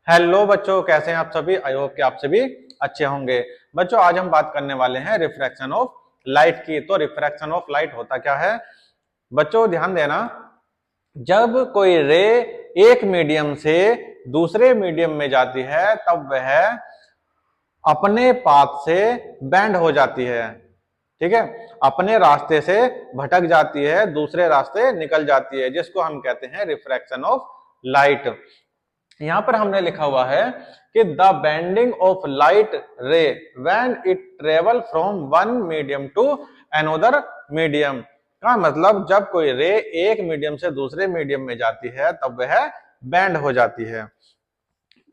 Hello बच्चों, कैसे हैं आप सभी। आई होप कि आप सभी अच्छे होंगे। बच्चों, आज हम बात करने वाले हैं रिफ्रैक्शन ऑफ लाइट की। तो रिफ्रैक्शन ऑफ लाइट होता क्या है बच्चों, ध्यान देना। जब कोई रे एक मीडियम से दूसरे मीडियम में जाती है तब वह अपने पाथ से बैंड हो जाती है। ठीक है, अपने रास्ते से भटक जाती है, दूसरे रास्ते निकल जाती है, जिसको हम कहते हैं रिफ्रैक्शन ऑफ लाइट। यहां पर हमने लिखा हुआ है कि the bending of light ray when it travel from one medium to another medium. का मतलब जब कोई रे एक मीडियम से दूसरे मीडियम में जाती है तब वह बैंड हो जाती है।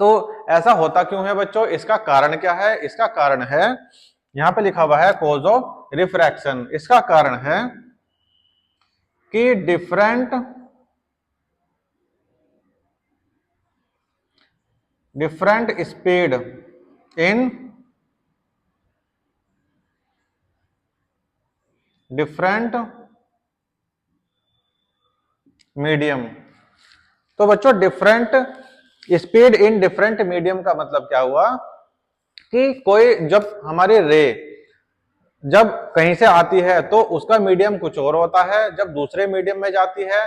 तो ऐसा होता क्यों है बच्चों, इसका कारण क्या है? इसका कारण है, यहां पे लिखा हुआ है कॉज ऑफ रिफ्रैक्शन। इसका कारण है कि different speed in different medium. तो बच्चों, different speed in different medium का मतलब क्या हुआ कि कोई जब हमारी रे जब कहीं से आती है तो उसका मीडियम कुछ और होता है, जब दूसरे मीडियम में जाती है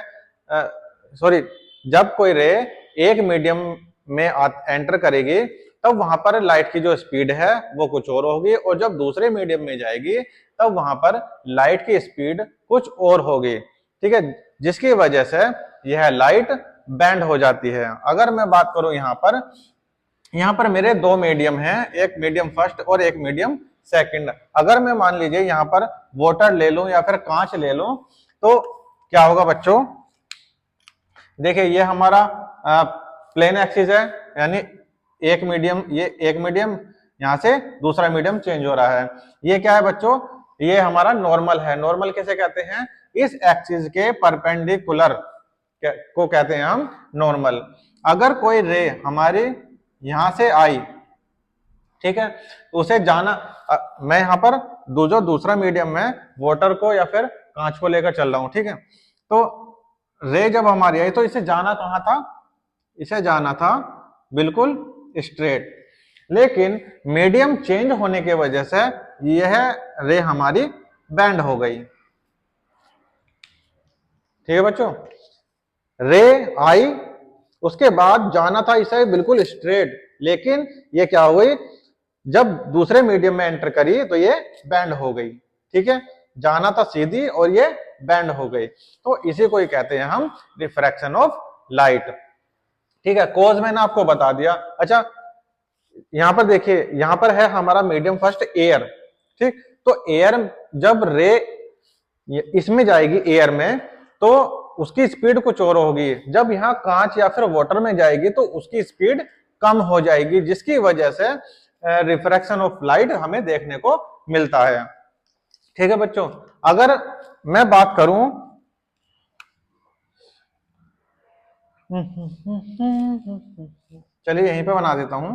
सॉरी जब कोई रे एक मीडियम में एंटर करेगी तब वहां पर लाइट की जो स्पीड है वो कुछ और होगी, और जब दूसरे मीडियम में जाएगी तब वहां पर लाइट की स्पीड कुछ और होगी। ठीक है, जिसकी वजह से यह लाइट बैंड हो जाती है। अगर मैं बात करूं यहां पर मेरे दो मीडियम हैं, एक मीडियम फर्स्ट और एक मीडियम सेकंड। अगर मैं मान लीजिए यहां पर वाटर ले लूं या फिर कांच ले लूं तो क्या होगा बच्चों, देखिए ये हमारा प्लेन एक्सिस है, यानी एक मीडियम, ये एक मीडियम, यहां से दूसरा मीडियम चेंज हो रहा है। ये क्या है बच्चों, ये हमारा नॉर्मल है। नॉर्मल कैसे कहते हैं? इस एक्सिस के परपेंडिकुलर को कहते हैं हम नॉर्मल। अगर कोई रे हमारी यहां से आई, ठीक है, तो उसे जाना मैं यहां पर जो दूसरा मीडियम है वाटर को या फिर कांच को लेकर चल रहा हूं। ठीक है, तो रे जब हमारी आई तो इसे जाना कहां था? इसे जाना था बिल्कुल स्ट्रेट, लेकिन मीडियम चेंज होने की वजह से यह रे हमारी बैंड हो गई। ठीक है बच्चों, रे आई, उसके बाद जाना था इसे बिल्कुल स्ट्रेट, लेकिन ये क्या हुई, जब दूसरे मीडियम में एंटर करी तो ये बैंड हो गई। ठीक है, जाना था सीधी और ये बैंड हो गई। तो इसी को ही कहते हैं हम रिफ्रैक्शन ऑफ लाइट। ठीक है, कॉज मैंने आपको बता दिया। अच्छा, यहां पर देखिए, यहां पर है हमारा मीडियम फर्स्ट एयर। ठीक, तो एयर जब रे इसमें जाएगी एयर में तो उसकी स्पीड कुछ और होगी, जब यहाँ कांच या फिर वाटर में जाएगी तो उसकी स्पीड कम हो जाएगी, जिसकी वजह से रिफ्रैक्शन ऑफ लाइट हमें देखने को मिलता है। ठीक है बच्चों, अगर मैं बात करूं चलिए यहीं पे बना देता हूं।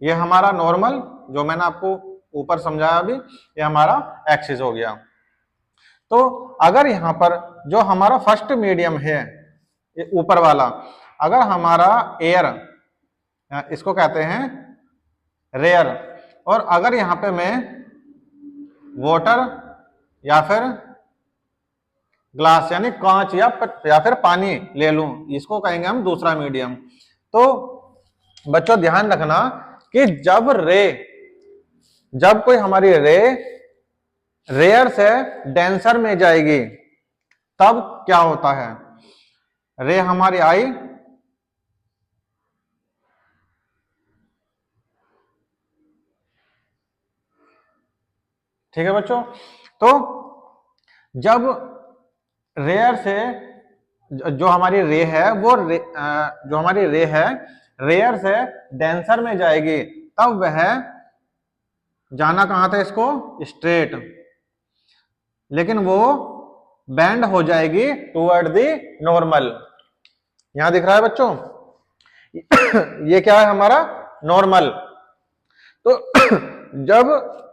ये हमारा नॉर्मल जो मैंने आपको ऊपर समझाया अभी, ये हमारा एक्सिस हो गया। तो अगर यहां पर जो हमारा फर्स्ट मीडियम है ऊपर वाला, अगर हमारा एयर, इसको कहते हैं रेयर, और अगर यहां पे मैं वाटर या फिर ग्लास यानी कांच या फिर पानी ले लूं, इसको कहेंगे हम दूसरा मीडियम। तो बच्चों ध्यान रखना कि जब कोई हमारी रे रेयर से डेंसर में जाएगी तब क्या होता है, रे हमारी आई, ठीक है बच्चों, तो जब रेयर से जो हमारी रे है वो जो हमारी रे है रेयर से डेंसर में जाएगी तब वह जाना कहां था इसको? स्ट्रेट, लेकिन वो बैंड हो जाएगी टुवर्ड दी नॉर्मल। यहां दिख रहा है बच्चों, ये क्या है हमारा नॉर्मल। तो जब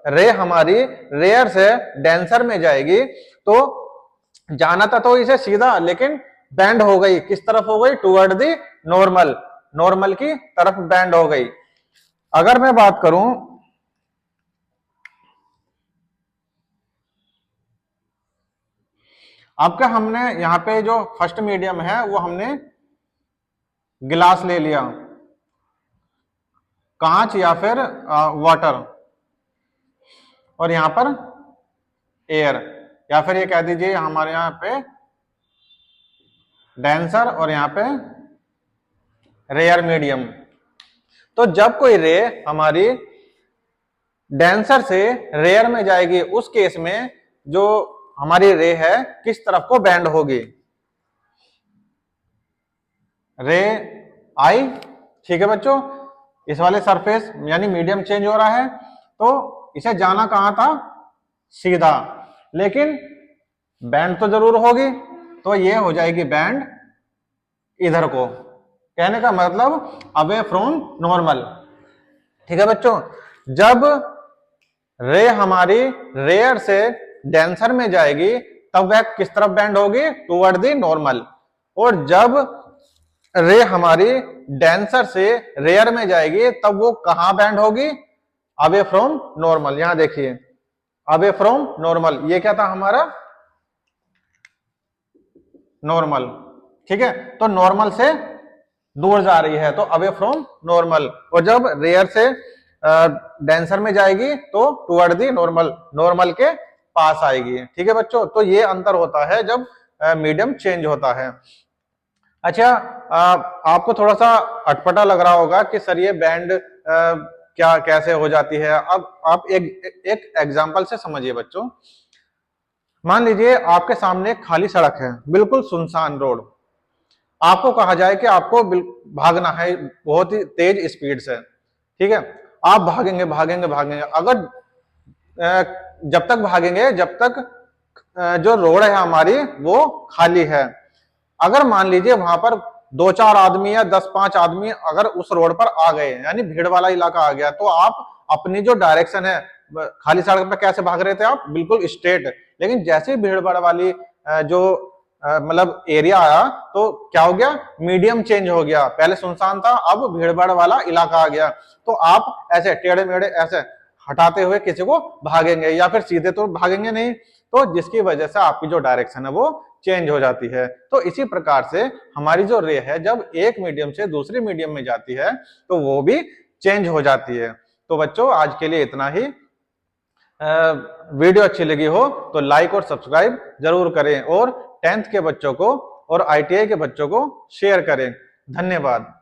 रे हमारी रेयर से डेंसर में जाएगी तो जाना था तो इसे सीधा, लेकिन बैंड हो गई, किस तरफ हो गई, टुवर्ड दी नॉर्मल, नॉर्मल की तरफ बैंड हो गई। अगर मैं बात करूं, आपका हमने यहां पे जो फर्स्ट मीडियम है वो हमने गिलास ले लिया, कांच या फिर वाटर, और यहां पर एयर, या फिर ये कह दीजिए हमारे यहां पे डेंसर और यहां पे रेयर मीडियम। तो जब कोई रे हमारी डेंसर से रेयर में जाएगी, उस केस में जो हमारी रे है किस तरफ को बैंड होगी, रे आई। ठीक है बच्चों, इस वाले सरफेस यानी मीडियम चेंज हो रहा है, तो इसे जाना कहां था, सीधा, लेकिन बैंड तो जरूर होगी, तो ये हो जाएगी बैंड इधर को, कहने का मतलब अवे फ्रॉम नॉर्मल। ठीक है बच्चों, जब रे हमारी रेयर से डेंसर में जाएगी तब वह किस तरफ बैंड होगी, टुवर्ड दी नॉर्मल। और जब रे हमारी डेंसर से रेयर में जाएगी तब वो कहां बैंड होगी, अवे फ्रॉम नॉर्मल। यहां देखिए, अवे फ्रॉम नॉर्मल, ये क्या था हमारा, नॉर्मल। ठीक है, तो नॉर्मल से दूर जा रही है तो अवे फ्रॉम नॉर्मल, और जब रेयर से डेंसर में जाएगी तो टुवर्ड दी नॉर्मल, नॉर्मल के पास आएगी। ठीक है बच्चों, तो ये अंतर होता है जब मीडियम चेंज होता है। अच्छा, आपको थोड़ा सा अटपटा लग रहा होगा कि सर ये बैंड क्या कैसे हो जाती है। अब आप एक एग्जांपल से समझिए बच्चों। मान लीजिए आपके सामने एक खाली सड़क है, बिल्कुल सुनसान रोड, आपको कहा जाए कि आपको भागना है बहुत ही तेज स्पीड से। ठीक है, आप भागेंगे भागेंगे भागेंगे, अगर जब तक भागेंगे जब तक जो रोड है हमारी वो खाली है। अगर मान लीजिए वहां पर 2-4 आदमी या 10-5 आदमी अगर उस रोड पर आ गए, यानी भीड़ वाला इलाका आ गया, तो आप अपनी जो डायरेक्शन है, खाली सड़क पर कैसे भाग रहे थे आप, बिल्कुल स्ट्रेट, लेकिन जैसे ही भीड़ भाड़ वाली जो मतलब एरिया आया तो क्या हो गया, मीडियम चेंज हो गया, पहले सुनसान था अब भीड़ भाड़ वाला इलाका आ गया, तो आप ऐसे टेढ़े मेढ़े ऐसे हटाते हुए किसी को भागेंगे, या फिर सीधे तो भागेंगे नहीं, तो जिसकी वजह से आपकी जो डायरेक्शन है वो चेंज हो जाती है। तो इसी प्रकार से हमारी जो रे है जब एक मीडियम से दूसरी मीडियम में जाती है तो वो भी चेंज हो जाती है। तो बच्चों आज के लिए इतना ही। वीडियो अच्छी लगी हो तो लाइक और सब्सक्राइब जरूर करें, और 10th के बच्चों को और ITI के बच्चों को शेयर करें। धन्यवाद।